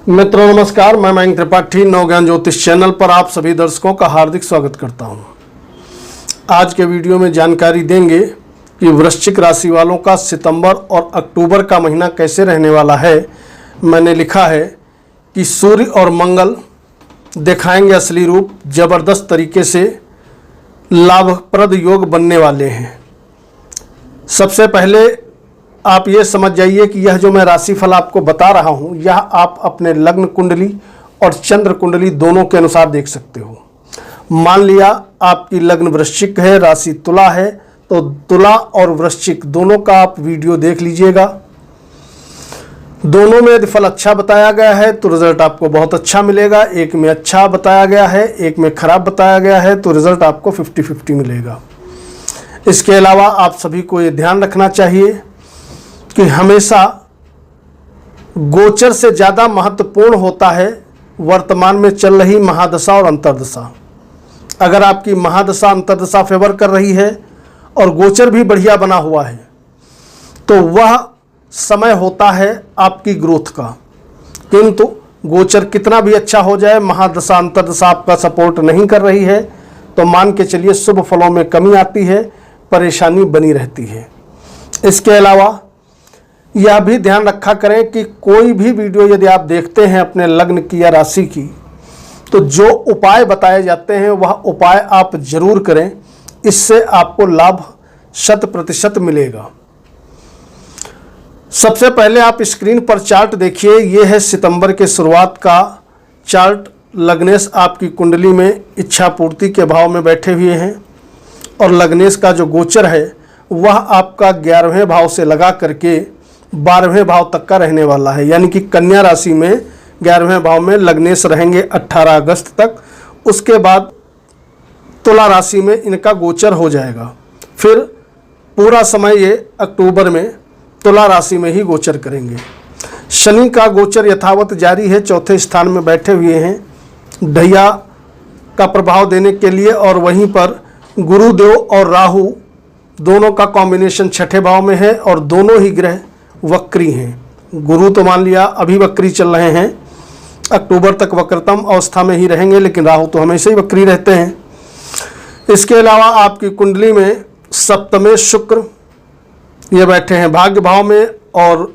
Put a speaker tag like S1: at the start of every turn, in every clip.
S1: मित्रों नमस्कार, मैं मयंक त्रिपाठी नवज्ञान ज्योतिष चैनल पर आप सभी दर्शकों का हार्दिक स्वागत करता हूं। आज के वीडियो में जानकारी देंगे कि वृश्चिक राशि वालों का सितंबर और अक्टूबर का महीना कैसे रहने वाला है। मैंने लिखा है कि सूर्य और मंगल दिखाएंगे असली रूप, जबरदस्त तरीके से लाभप्रद योग बनने वाले हैं। सबसे पहले आप ये समझ जाइए कि यह जो मैं राशिफल आपको बता रहा हूँ, यह आप अपने लग्न कुंडली और चंद्र कुंडली दोनों के अनुसार देख सकते हो। मान लिया आपकी लग्न वृश्चिक है, राशि तुला है, तो तुला और वृश्चिक दोनों का आप वीडियो देख लीजिएगा। दोनों में यदि फल अच्छा बताया गया है तो रिजल्ट आपको बहुत अच्छा मिलेगा। एक में अच्छा बताया गया है, एक में खराब बताया गया है, तो रिजल्ट आपको 50-50 मिलेगा। इसके अलावा आप सभी को ये ध्यान रखना चाहिए कि हमेशा गोचर से ज़्यादा महत्वपूर्ण होता है वर्तमान में चल रही महादशा और अंतर्दशा। अगर आपकी महादशा अंतर्दशा फेवर कर रही है और गोचर भी बढ़िया बना हुआ है, तो वह समय होता है आपकी ग्रोथ का। किंतु गोचर कितना भी अच्छा हो जाए, महादशा अंतर्दशा आपका सपोर्ट नहीं कर रही है, तो मान के चलिए शुभ फलों में कमी आती है, परेशानी बनी रहती है। इसके अलावा यह भी ध्यान रखा करें कि कोई भी वीडियो यदि आप देखते हैं अपने लग्न की या राशि की, तो जो उपाय बताए जाते हैं वह उपाय आप जरूर करें। इससे आपको लाभ 100% मिलेगा। सबसे पहले आप स्क्रीन पर चार्ट देखिए। यह है सितंबर के शुरुआत का चार्ट। लग्नेश आपकी कुंडली में इच्छा पूर्ति के भाव में बैठे हुए हैं और लग्नेश का जो गोचर है वह आपका 11वें भाव से लगा करके 12वें भाव तक का रहने वाला है। यानी कि कन्या राशि में 11वें भाव में लग्नेश रहेंगे 18 अगस्त तक। उसके बाद तुला राशि में इनका गोचर हो जाएगा। फिर पूरा समय ये अक्टूबर में तुला राशि में ही गोचर करेंगे। शनि का गोचर यथावत जारी है, चौथे स्थान में बैठे हुए हैं ढैया का प्रभाव देने के लिए। और वहीं पर गुरुदेव और राहु दोनों का कॉम्बिनेशन छठे भाव में है और दोनों ही ग्रह वक्री हैं। गुरु तो मान लिया अभी वक्री चल रहे हैं, अक्टूबर तक वक्रतम अवस्था में ही रहेंगे, लेकिन राहु तो हमेशा ही वक्री रहते हैं। इसके अलावा आपकी कुंडली में सप्तमें शुक्र ये बैठे हैं भाग्य भाव में और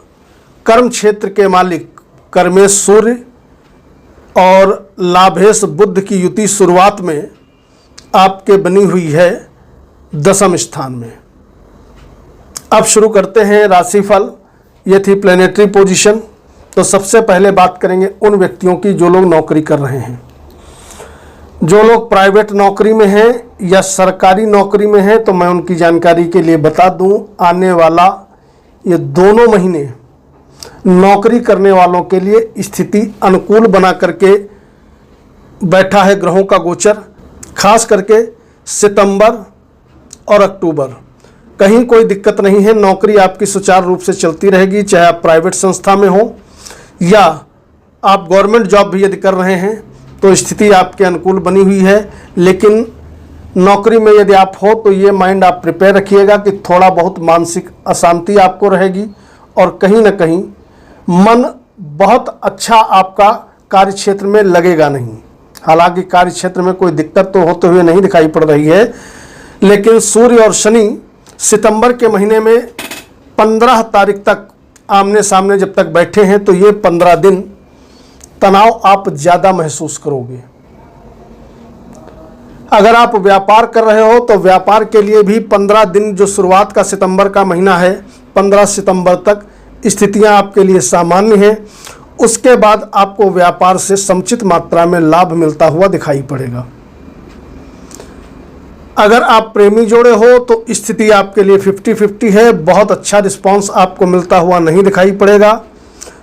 S1: कर्म क्षेत्र के मालिक कर्मेश सूर्य और लाभेश बुध की युति शुरुआत में आपके बनी हुई है 10वें स्थान में। अब शुरू करते हैं राशिफल। ये थी प्लेनेटरी पोजीशन। तो सबसे पहले बात करेंगे उन व्यक्तियों की जो लोग नौकरी कर रहे हैं। जो लोग प्राइवेट नौकरी में हैं या सरकारी नौकरी में हैं, तो मैं उनकी जानकारी के लिए बता दूं, आने वाला ये दोनों महीने नौकरी करने वालों के लिए स्थिति अनुकूल बना करके बैठा है ग्रहों का गोचर। खास करके सितंबर और अक्टूबर कहीं कोई दिक्कत नहीं है। नौकरी आपकी सुचारू रूप से चलती रहेगी, चाहे आप प्राइवेट संस्था में हो या आप गवर्नमेंट जॉब भी यदि कर रहे हैं, तो स्थिति आपके अनुकूल बनी हुई है। लेकिन नौकरी में यदि आप हो तो ये माइंड आप प्रिपेयर रखिएगा कि थोड़ा बहुत मानसिक अशांति आपको रहेगी और कहीं ना कहीं मन बहुत अच्छा आपका कार्य क्षेत्र में लगेगा नहीं। हालांकि कार्य क्षेत्र में कोई दिक्कत तो होते हुए नहीं दिखाई पड़ रही है, लेकिन सूर्य और शनि सितंबर के महीने में 15 तारीख तक आमने सामने जब तक बैठे हैं, तो ये 15 दिन तनाव आप ज़्यादा महसूस करोगे। अगर आप व्यापार कर रहे हो तो व्यापार के लिए भी 15 दिन जो शुरुआत का सितंबर का महीना है, 15 सितंबर तक स्थितियां आपके लिए सामान्य हैं। उसके बाद आपको व्यापार से समुचित मात्रा में लाभ मिलता हुआ दिखाई पड़ेगा। अगर आप प्रेमी जोड़े हो तो स्थिति आपके लिए 50-50 है। बहुत अच्छा रिस्पांस आपको मिलता हुआ नहीं दिखाई पड़ेगा।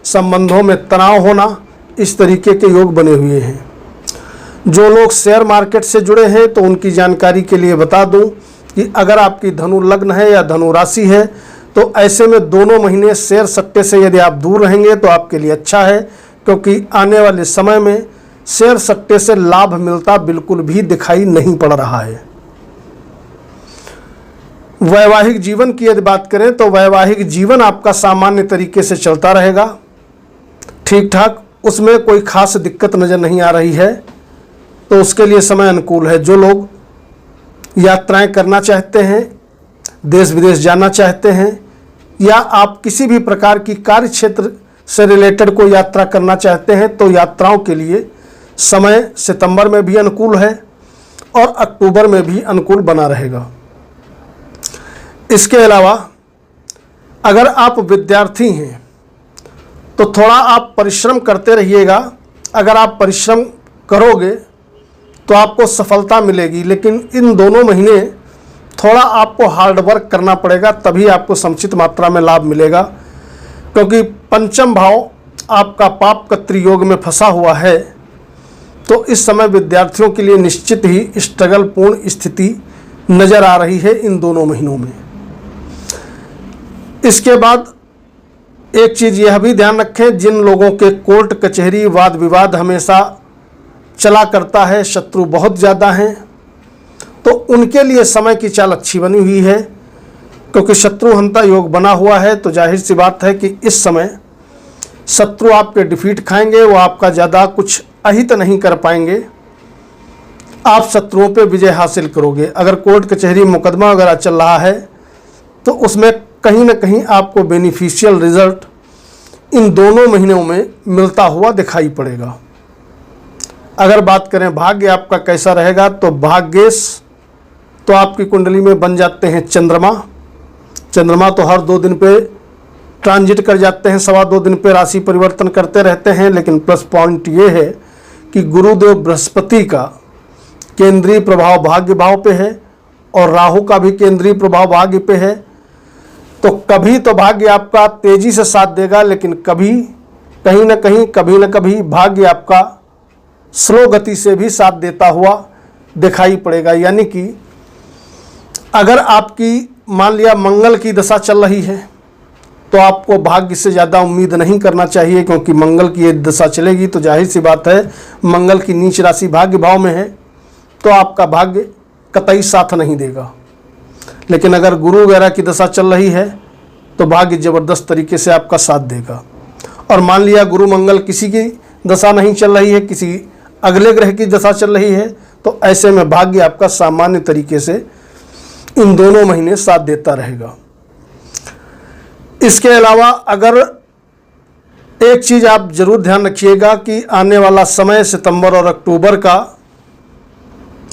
S1: संबंधों में तनाव होना, इस तरीके के योग बने हुए हैं। जो लोग शेयर मार्केट से जुड़े हैं तो उनकी जानकारी के लिए बता दूं कि अगर आपकी धनु लग्न है या धनु राशि है, तो ऐसे में दोनों महीने शेयर सट्टे से यदि आप दूर रहेंगे तो आपके लिए अच्छा है, क्योंकि आने वाले समय में शेयर सट्टे से लाभ मिलता बिल्कुल भी दिखाई नहीं पड़ रहा है। वैवाहिक जीवन की यदि बात करें तो वैवाहिक जीवन आपका सामान्य तरीके से चलता रहेगा, ठीक ठाक। उसमें कोई खास दिक्कत नज़र नहीं आ रही है, तो उसके लिए समय अनुकूल है। जो लोग यात्राएं करना चाहते हैं, देश विदेश जाना चाहते हैं, या आप किसी भी प्रकार की कार्य क्षेत्र से रिलेटेड कोई यात्रा करना चाहते हैं, तो यात्राओं के लिए समय सितंबर में भी अनुकूल है और अक्टूबर में भी अनुकूल बना रहेगा। इसके अलावा अगर आप विद्यार्थी हैं तो थोड़ा आप परिश्रम करते रहिएगा। अगर आप परिश्रम करोगे तो आपको सफलता मिलेगी, लेकिन इन दोनों महीने थोड़ा आपको हार्ड वर्क करना पड़ेगा, तभी आपको समुचित मात्रा में लाभ मिलेगा। क्योंकि पंचम भाव आपका पापकत्री योग में फंसा हुआ है, तो इस समय विद्यार्थियों के लिए निश्चित ही स्ट्रगल पूर्ण स्थिति नज़र आ रही है इन दोनों महीनों में। इसके बाद एक चीज़ यह भी ध्यान रखें, जिन लोगों के कोर्ट कचहरी वाद विवाद हमेशा चला करता है, शत्रु बहुत ज़्यादा हैं, तो उनके लिए समय की चाल अच्छी बनी हुई है। क्योंकि शत्रु हंता योग बना हुआ है, तो जाहिर सी बात है कि इस समय शत्रु आपके डिफीट खाएंगे, वो आपका ज़्यादा कुछ अहित नहीं कर पाएंगे, आप शत्रुओं पे विजय हासिल करोगे। अगर कोर्ट कचहरी मुकदमा वगैरह चल रहा है तो उसमें कहीं ना कहीं आपको बेनिफिशियल रिजल्ट इन दोनों महीनों में मिलता हुआ दिखाई पड़ेगा। अगर बात करें भाग्य आपका कैसा रहेगा, तो भाग्येश तो आपकी कुंडली में बन जाते हैं चंद्रमा। चंद्रमा तो हर 2 दिन पे ट्रांजिट कर जाते हैं, 2.25 दिन पे राशि परिवर्तन करते रहते हैं। लेकिन प्लस पॉइंट ये है कि गुरुदेव बृहस्पति का केंद्रीय प्रभाव भाग्य भाव पे है और राहु का भी केंद्रीय प्रभाव भाग्य पे है। तो कभी तो भाग्य आपका तेजी से साथ देगा, लेकिन कभी कहीं ना कहीं कभी ना कभी भाग्य आपका स्लो गति से भी साथ देता हुआ दिखाई पड़ेगा। यानी कि अगर आपकी मान लिया मंगल की दशा चल रही है, तो आपको भाग्य से ज़्यादा उम्मीद नहीं करना चाहिए, क्योंकि मंगल की ये दशा चलेगी तो जाहिर सी बात है मंगल की नीच राशि भाग्य भाव में है, तो आपका भाग्य कतई साथ नहीं देगा। लेकिन अगर गुरु वगैरह की दशा चल रही है तो भाग्य ज़बरदस्त तरीके से आपका साथ देगा। और मान लिया गुरु मंगल किसी की दशा नहीं चल रही है, किसी अगले ग्रह की दशा चल रही है, तो ऐसे में भाग्य आपका सामान्य तरीके से इन दोनों महीने साथ देता रहेगा। इसके अलावा अगर एक चीज़ आप जरूर ध्यान रखिएगा कि आने वाला समय सितंबर और अक्टूबर का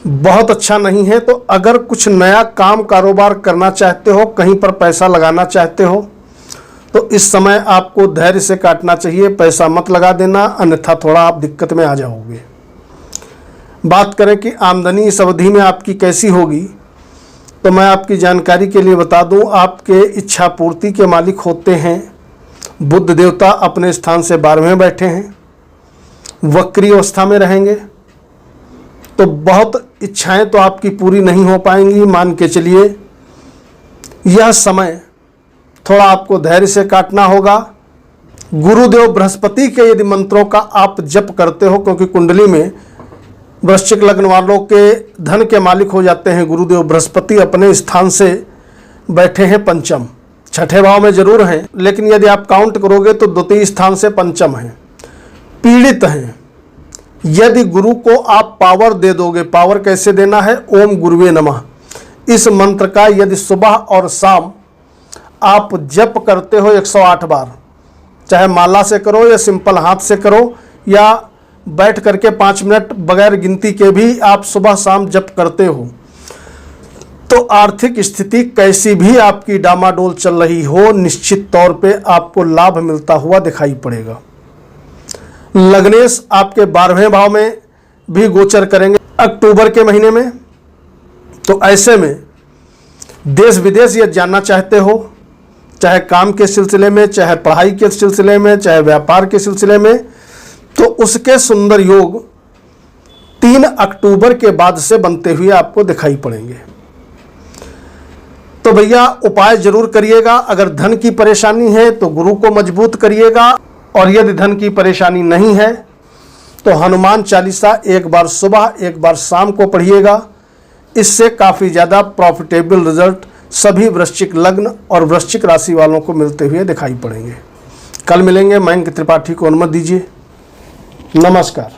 S1: बहुत अच्छा नहीं है। तो अगर कुछ नया काम कारोबार करना चाहते हो, कहीं पर पैसा लगाना चाहते हो, तो इस समय आपको धैर्य से काटना चाहिए, पैसा मत लगा देना, अन्यथा थोड़ा आप दिक्कत में आ जाओगे। बात करें कि आमदनी इस अवधि में आपकी कैसी होगी, तो मैं आपकी जानकारी के लिए बता दूं, आपके इच्छा पूर्ति के मालिक होते हैं बुध देवता, अपने स्थान से 12वें बैठे हैं, वक्री अवस्था में रहेंगे, तो बहुत इच्छाएं तो आपकी पूरी नहीं हो पाएंगी। मान के चलिए यह समय थोड़ा आपको धैर्य से काटना होगा। गुरुदेव बृहस्पति के यदि मंत्रों का आप जप करते हो, क्योंकि कुंडली में वृश्चिक लग्न वालों के धन के मालिक हो जाते हैं गुरुदेव बृहस्पति, अपने स्थान से बैठे हैं पंचम, छठे भाव में जरूर हैं, लेकिन यदि आप काउंट करोगे तो द्वितीय स्थान से पंचम हैं, पीड़ित हैं। यदि गुरु को आप पावर दे दोगे, पावर कैसे देना है, ओम गुरुवे नमः, इस मंत्र का यदि सुबह और शाम आप जप करते हो 108 बार, चाहे माला से करो या सिंपल हाथ से करो या बैठ करके 5 मिनट बगैर गिनती के भी आप सुबह शाम जप करते हो, तो आर्थिक स्थिति कैसी भी आपकी डामाडोल चल रही हो, निश्चित तौर पे आपको लाभ मिलता हुआ दिखाई पड़ेगा। लग्नेश आपके 12वें भाव में भी गोचर करेंगे अक्टूबर के महीने में। तो ऐसे में देश विदेश यदि जानना चाहते हो, चाहे काम के सिलसिले में, चाहे पढ़ाई के सिलसिले में, चाहे व्यापार के सिलसिले में, तो उसके सुंदर योग 3 अक्टूबर के बाद से बनते हुए आपको दिखाई पड़ेंगे। तो भैया उपाय जरूर करिएगा। अगर धन की परेशानी है तो गुरु को मजबूत करिएगा, और यदि धन की परेशानी नहीं है तो हनुमान चालीसा एक बार सुबह एक बार शाम को पढ़िएगा। इससे काफ़ी ज़्यादा प्रॉफिटेबल रिजल्ट सभी वृश्चिक लग्न और वृश्चिक राशि वालों को मिलते हुए दिखाई पड़ेंगे। कल मिलेंगे। मयंक त्रिपाठी को अनुमति दीजिए। नमस्कार।